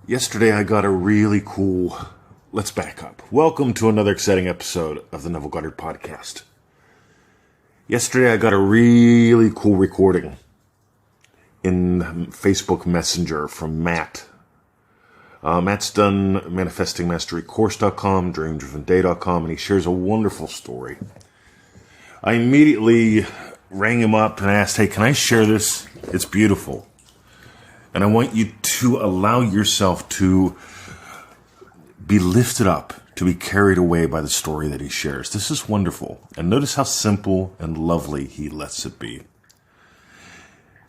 Yesterday I got a really cool... Let's back up. Welcome to another exciting episode of the Neville Goddard podcast. Yesterday I got a really cool recording in Facebook Messenger from Matt. Matt's done ManifestingMasteryCourse.com, DreamDrivenDay.com, and he shares a wonderful story. I immediately rang him up and asked, hey, can I share this? It's beautiful. And I want you to allow yourself to be lifted up, to be carried away by the story that he shares. This is wonderful. And notice how simple and lovely he lets it be.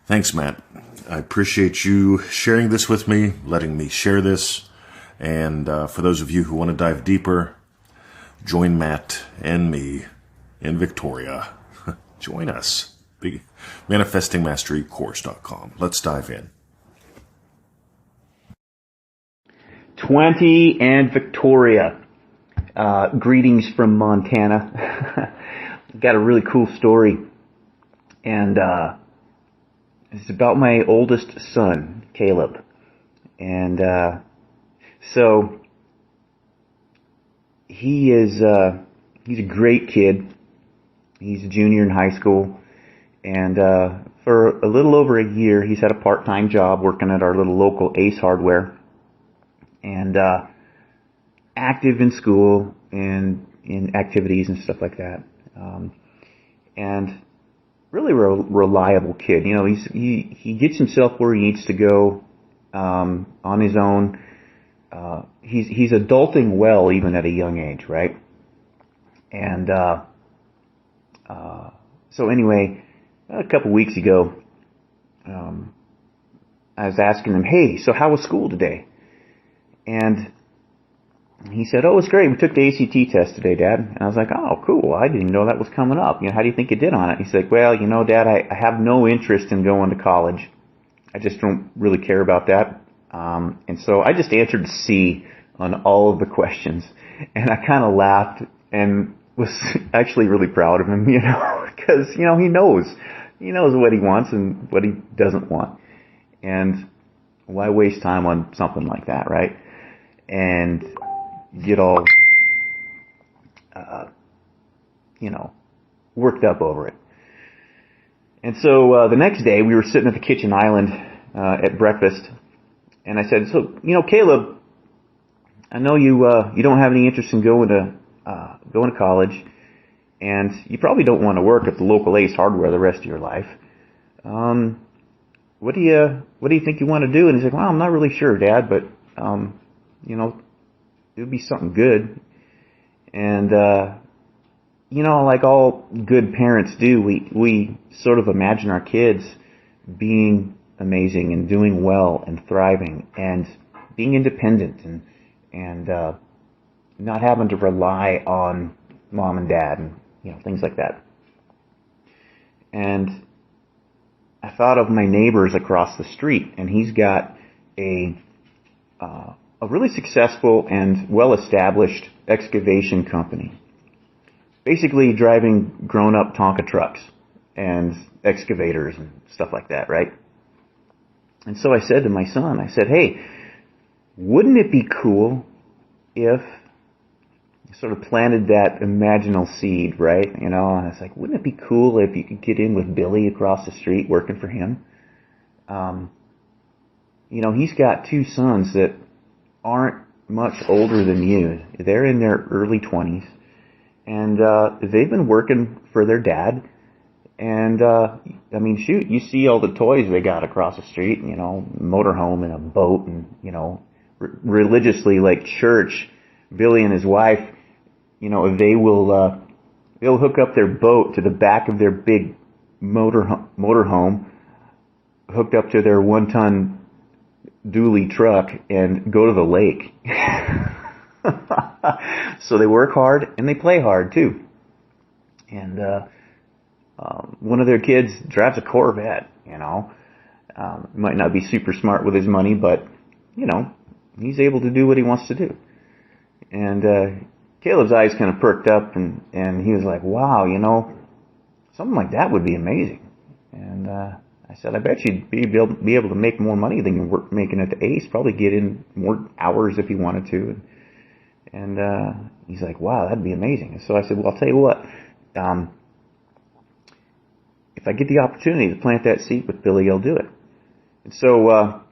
Thanks, Matt. I appreciate you sharing this with me, letting me share this. And for those of you who want to dive deeper, join Matt and me in Victoria. Join us. ManifestingMasteryCourse.com. Let's dive in. 20 and Victoria. Greetings from Montana. Got a really cool story. And it's about my oldest son, Caleb. And so he's a great kid. He's a junior in high school. And for a little over a year, he's had a part-time job working at our little local Ace Hardware. And active in school and in activities and stuff like that. And really reliable kid. You know, he gets himself where he needs to go on his own. He's adulting well even at a young age, right? And so anyway, a couple weeks ago, I was asking him, hey, so how was school today? And he said, oh, it's great. We took the ACT test today, Dad. And I was like, oh, cool. I didn't even know that was coming up. You know, how do you think you did on it? He's like, well, you know, Dad, I have no interest in going to college. I just don't really care about that. And so I just answered C on all of the questions. And I kind of laughed and was actually really proud of him, you know, because, you know, he knows what he wants and what he doesn't want. And why waste time on something like that, right? And get all, worked up over it. And so the next day we were sitting at the kitchen island at breakfast, and I said, so, you know, Caleb, I know you don't have any interest in going to college, and you probably don't want to work at the local Ace Hardware the rest of your life. What do you think you want to do? And he's like, well, I'm not really sure, Dad, but you know, it would be something good. And you know, like all good parents do, we sort of imagine our kids being amazing and doing well and thriving and being independent and not having to rely on mom and dad and, you know, things like that. And I thought of my neighbors across the street, and he's got a really successful and well-established excavation company. Basically driving grown-up Tonka trucks and excavators and stuff like that, right? And so I said to my son, I said, hey, wouldn't it be cool if you sort of planted that imaginal seed, right? You know, and I was like, wouldn't it be cool if you could get in with Billy across the street working for him? You know, he's got two sons that aren't much older than you. They're in their early 20s, and they've been working for their dad. And I mean, shoot, you see all the toys they got across the street, you know, motorhome and a boat, and, you know, religiously, like church, Billy and his wife, you know, they'll hook up their boat to the back of their big motorhome, hooked up to their 1-ton dually truck, and go to the lake. So they work hard and they play hard too. And one of their kids drives a Corvette, you know. Might not be super smart with his money, but, you know, he's able to do what he wants to do. And Caleb's eyes kind of perked up, and he was like, wow, you know, something like that would be amazing. And I I said, I bet you'd be able to make more money than you're making at the Ace, probably get in more hours if you wanted to. And he's like, wow, that'd be amazing. So I said, well, I'll tell you what, if I get the opportunity to plant that seed with Billy, I'll do it. And so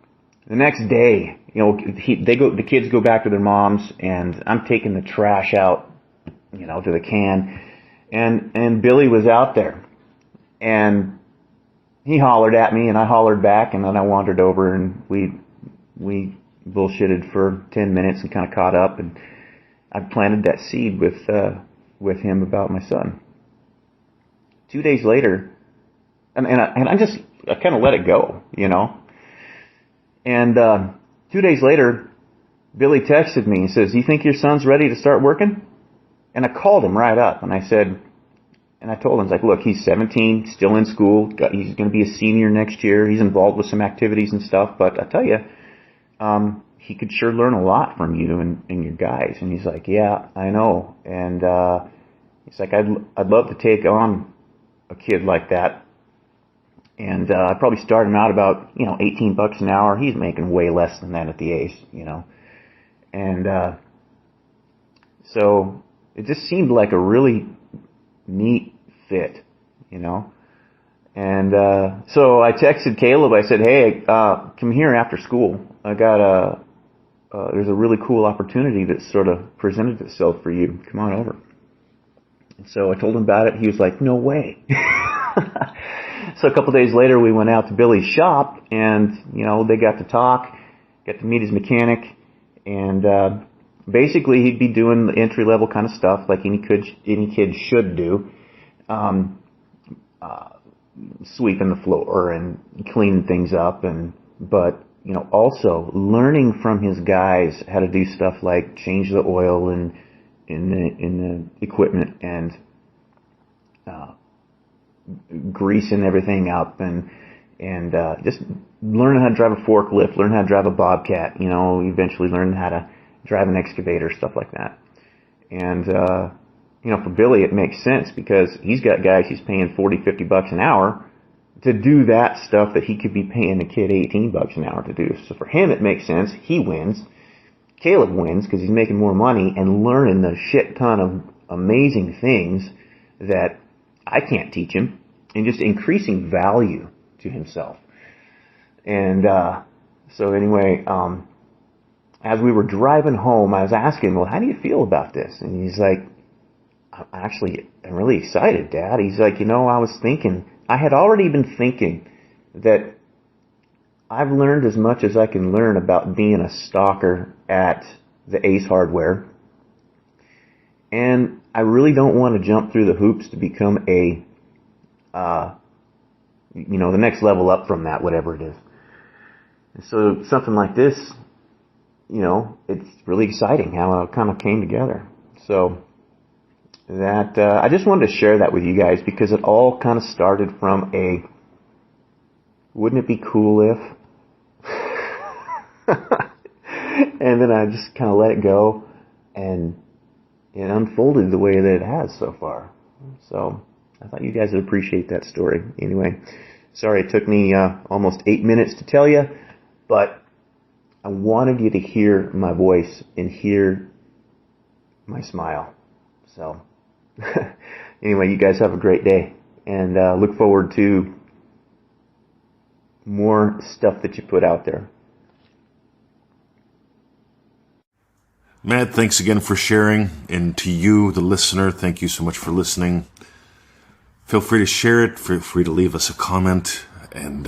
the next day, the kids go back to their moms, and I'm taking the trash out, to the can, and Billy was out there, and he hollered at me, and I hollered back, and then I wandered over, and we bullshitted for 10 minutes and kind of caught up, and I planted that seed with him about my son. 2 days later, and I kind of let it go, And 2 days later, Billy texted me and says, "You think your son's ready to start working?" And I called him right up, and I told him, like, look, he's 17, still in school. He's going to be a senior next year. He's involved with some activities and stuff. But I tell you, he could sure learn a lot from you and your guys. And he's like, yeah, I know. And he's like, I'd love to take on a kid like that. And I'd probably start him out about, $18 an hour. He's making way less than that at the Ace, And so it just seemed like a really neat fit, And so I texted Caleb. I said, hey, come here after school. I got there's a really cool opportunity that sort of presented itself for you. Come on over. And so I told him about it. He was like, no way. So a couple days later, we went out to Billy's shop, and, they got to talk, got to meet his mechanic, and basically he'd be doing the entry-level kind of stuff like any kid should do, sweeping the floor and cleaning things up, but also learning from his guys how to do stuff like change the oil in the equipment and greasing everything up and just learning how to drive a forklift, learn how to drive a bobcat, eventually learn how to drive an excavator, stuff like that. And, for Billy, it makes sense because he's got guys he's paying $40-50 an hour to do that stuff that he could be paying a kid $18 an hour to do. So for him, it makes sense. He wins. Caleb wins because he's making more money and learning the shit ton of amazing things that I can't teach him, and just increasing value to himself. And so anyway, as we were driving home, I was asking, well, how do you feel about this? And he's like, I'm really excited, Dad. He's like, I had already been thinking that I've learned as much as I can learn about being a stalker at the Ace Hardware. And I really don't want to jump through the hoops to become the next level up from that, whatever it is. And so something like this, it's really exciting how it kind of came together. So that, I just wanted to share that with you guys because it all kind of started from wouldn't it be cool if? And then I just kind of let it go, and it unfolded the way that it has so far. So I thought you guys would appreciate that story. Anyway, sorry it took me almost 8 minutes to tell you, but I wanted you to hear my voice and hear my smile. So anyway, you guys have a great day, and look forward to more stuff that you put out there. Matt, thanks again for sharing. And to you, the listener, thank you so much for listening. Feel free to share it. Feel free to leave us a comment. And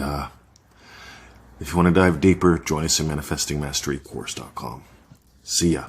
if you want to dive deeper, join us at ManifestingMasteryCourse.com. See ya.